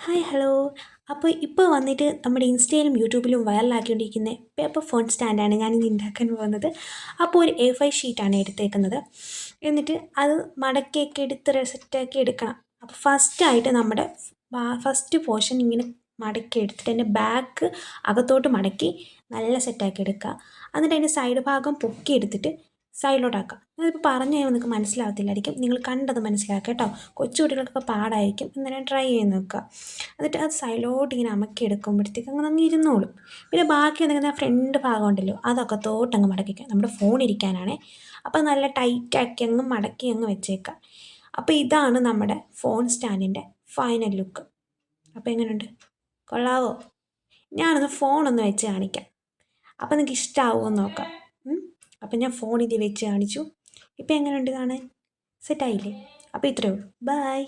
Hi hello. അപ്പോൾ ഇപ്പോൾ വന്നിട്ട് നമ്മുടെ ഇൻസ്റ്റയിലും യൂട്യൂബിലും വൈറലാക്കിക്കൊണ്ടിരിക്കുന്ന പേപ്പർ ഫോൺ സ്റ്റാൻഡാണ് ഞാനിന്ന് ഉണ്ടാക്കാൻ പോകുന്നത്. അപ്പോൾ ഒരു A5 ഷീറ്റാണ് എടുത്തേക്കുന്നത്. എന്നിട്ട് അത് മടക്കിയൊക്കെ എടുത്ത് സെറ്റാക്കി എടുക്കണം. അപ്പോൾ ഫസ്റ്റായിട്ട് നമ്മുടെ ഫസ്റ്റ് പോർഷൻ ഇങ്ങനെ മടക്കി എടുത്തിട്ട് അതിൻ്റെ ബാക്ക് അകത്തോട്ട് മടക്കി നല്ല സെറ്റാക്കി എടുക്കുക. എന്നിട്ട് അതിൻ്റെ സൈഡ് ഭാഗം പൊക്കി എടുത്തിട്ട് സൈഡിലോട്ടാക്കുക. അതിപ്പോൾ പറഞ്ഞു കഴിയുമ്പോൾ നിങ്ങൾക്ക് മനസ്സിലാവത്തില്ലായിരിക്കും, നിങ്ങൾ കണ്ടത് മനസ്സിലാക്കുക കേട്ടോ. കൊച്ചു കുട്ടികൾക്കൊക്കെ പാടായിരിക്കും, ഇന്നലെ ട്രൈ ചെയ്ത് നോക്കുക. എന്നിട്ട് അത് സൈഡിലോട്ട് ഇങ്ങനെ അമക്കി എടുക്കുമ്പോഴത്തേക്ക് അങ്ങ് ഇരുന്നോളും. പിന്നെ ബാക്കി എന്തെങ്കിലും ഫ്രണ്ട് ഭാഗം ഉണ്ടല്ലോ അതൊക്കെ തോട്ടങ്ങ് മടക്കിക്കുക. നമ്മുടെ ഫോൺ ഇരിക്കാനാണേ. അപ്പോൾ നല്ല ടൈറ്റാക്കി അങ്ങ് മടക്കി അങ്ങ് വെച്ചേക്കുക. അപ്പോൾ ഇതാണ് നമ്മുടെ ഫോൺ സ്റ്റാൻഡിൻ്റെ ഫൈനൽ ലുക്ക്. അപ്പോൾ എങ്ങനെയുണ്ട്, കൊള്ളാവോ? ഞാനൊന്ന് ഫോണൊന്ന് വെച്ച് കാണിക്കാം, അപ്പോൾ നിങ്ങൾക്ക് ഇഷ്ടമാവുമോ നോക്കാം. അപ്പം ഞാൻ ഫോൺ ഇത് വെച്ച് കാണിച്ചു. ഇപ്പം എങ്ങനെയുണ്ട് കാണാൻ? സെറ്റായില്ലേ? അപ്പോൾ ഇത്രയേ ഉള്ളൂ. ബൈ.